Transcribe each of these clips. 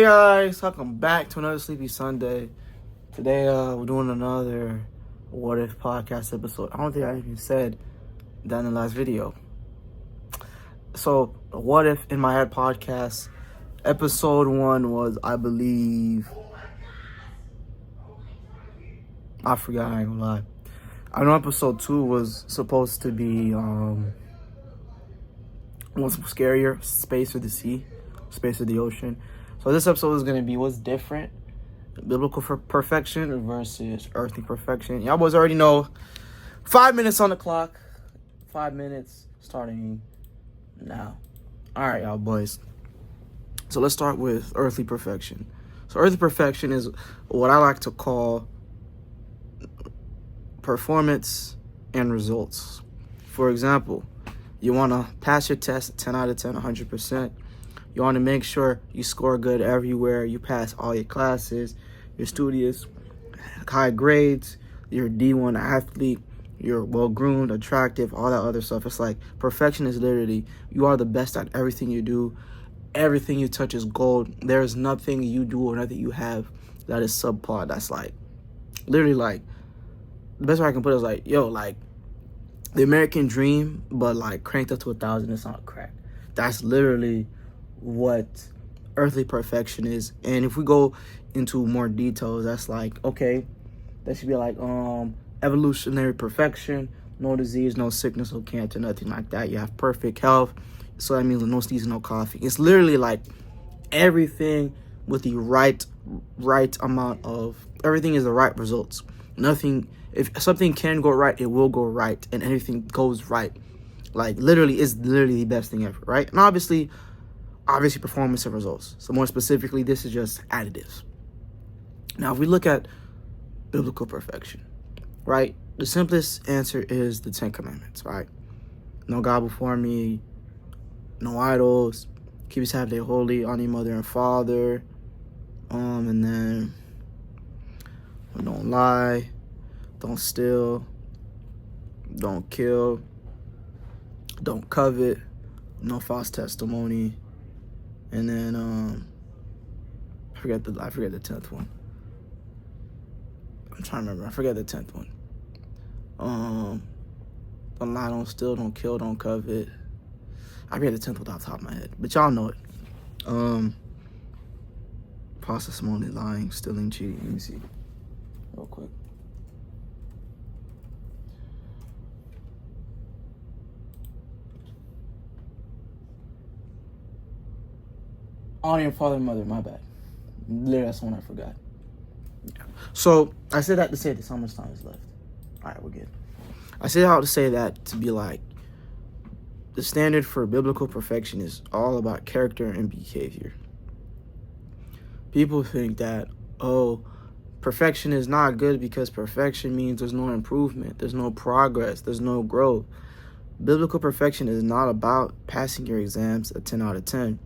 guys, welcome back to another Sleepy Sunday. Today we're doing another What If podcast episode. I don't think I even said that in the last video. So, What If in My Head podcast, episode 1 was, I believe, I forgot, I ain't gonna lie. I know episode 2 was supposed to be what's scarier, space or the sea, space or the ocean. So this episode is going to be what's different, biblical perfection versus earthly perfection. Y'all boys already know, 5 minutes on the clock, 5 minutes starting now. All right, y'all boys. So let's start with earthly perfection. So earthly perfection is what I like to call performance and results. For example, you want to pass your test 10 out of 10, 100%. You want to make sure you score good everywhere. You pass all your classes. You're studious, high grades. You're a D1 athlete. You're well-groomed, attractive, all that other stuff. It's like perfection is literally you are the best at everything you do. Everything you touch is gold. There is nothing you do or nothing you have that is subpar. That's like literally like the best way I can put it is like, yo, like the American dream, but like cranked up to 1,000. It's not crack. That's literally what earthly perfection is. And if we go into more details, that's like, okay, that should be like evolutionary perfection, no disease, no sickness, no cancer, nothing like that. You have perfect health, so that means no sneezing, no coughing. It's literally like everything with the right amount of everything is the right results. Nothing, if something can go right, it will go right, and everything goes right. Like literally is literally the best thing ever, right? And obviously performance and results. So more specifically, this is just additives. Now, if we look at biblical perfection, right? The simplest answer is the 10 Commandments, right? No God before me, no idols, keep your Sabbath day holy, honor your mother and father, and then don't lie, don't steal, don't kill, don't covet, no false testimony. And then I forget the 10th one. I'm trying to remember. I forget the 10th one. Don't lie, don't steal, don't kill, don't covet. I forget the 10th one off the top of my head, but y'all know it. False testimony, lying, stealing, cheating. Let me see, real quick. Honor your father and mother, my bad. Literally, that's the one I forgot. Yeah. So, I said that to say this. How much time is left? All right, we're good. I said how to say that to be like, the standard for biblical perfection is all about character and behavior. People think that, perfection is not good because perfection means there's no improvement, there's no progress, there's no growth. Biblical perfection is not about passing your exams a 10 out of 10.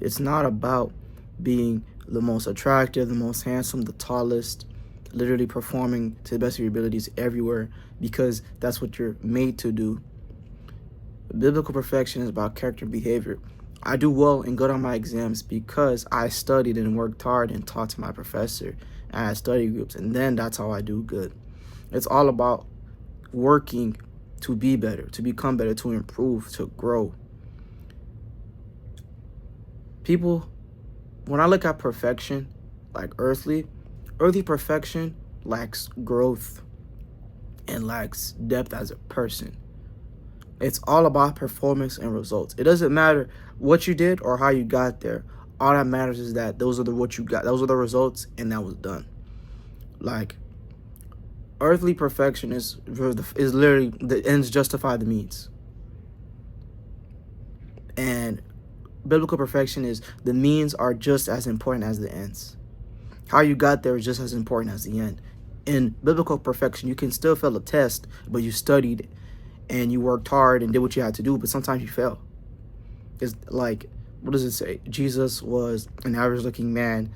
It's not about being the most attractive, the most handsome, the tallest, literally performing to the best of your abilities everywhere because that's what you're made to do. Biblical perfection is about character and behavior. I do well and good on my exams because I studied and worked hard and taught to my professor. I had study groups, and then that's how I do good. It's all about working to be better, to become better, to improve, to grow. People, when I look at perfection, like earthly perfection lacks growth and lacks depth as a person. It's all about performance and results. It doesn't matter what you did or how you got there. All that matters is that those are what you got. Those are the results, and that was done. Like, earthly perfection is literally the ends justify the means. And biblical perfection is the means are just as important as the ends. How you got there is just as important as the end. In biblical perfection, you can still fail a test, but you studied and you worked hard and did what you had to do, but sometimes you fail. It's like, what does it say? Jesus was an average-looking man,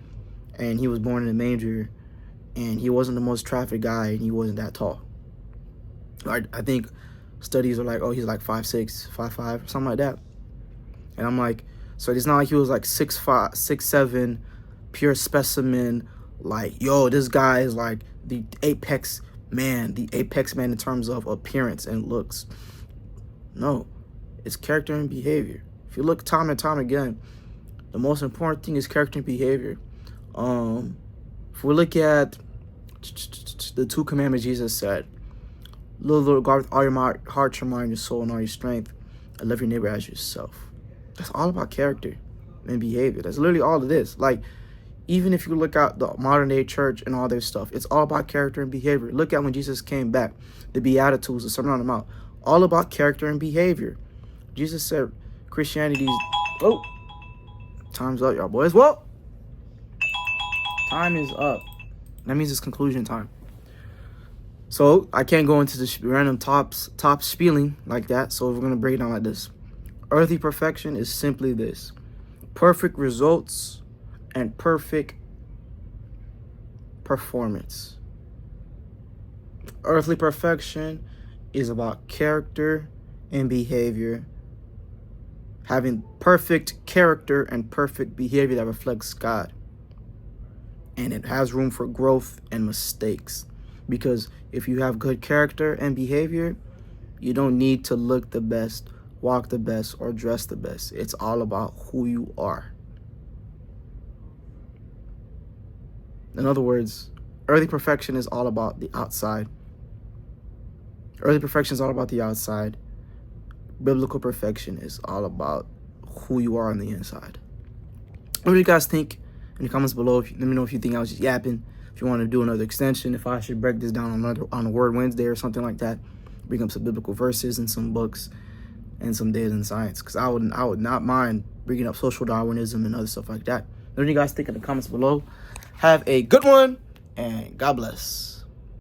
and he was born in a manger, and he wasn't the most trafficked guy, and he wasn't that tall. I think studies are like, he's like 5'6", 5'5", something like that. And I'm like, so it's not like he was like 6'5", 6'7", pure specimen, like, yo, this guy is like the apex man in terms of appearance and looks. No, it's character and behavior. If you look time and time again, the most important thing is character and behavior. If we look at the 2 commandments Jesus said, love the Lord God with all your heart, your mind, your soul, and all your strength, and love your neighbor as yourself. That's all about character and behavior. That's literally all it is. Like, even if you look at the modern day church and all their stuff, it's all about character and behavior. Look at when Jesus came back, the Beatitudes, the Sermon on the Mount, all about character and behavior. Jesus said Christianity's, oh, time's up, y'all boys. Well, time is up. That means it's conclusion time. So I can't go into the random top spieling like that. So we're going to break it down like this. Earthly perfection is simply this: perfect results and perfect performance. Earthly perfection is about character and behavior, having perfect character and perfect behavior that reflects God. And it has room for growth and mistakes. Because if you have good character and behavior, you don't need to look the best, walk the best, or dress the best. It's all about who you are. In other words, earthly perfection is all about the outside. Earthly perfection is all about the outside. Biblical perfection is all about who you are on the inside. What do you guys think? In the comments below, let me know if you think I was just yapping. If you want to do another extension, if I should break this down on a Word Wednesday or something like that, bring up some biblical verses and some books and some data and science, because I would not mind bringing up social Darwinism and other stuff like that. Let me know what you guys think in the comments below. Have a good one, and God bless.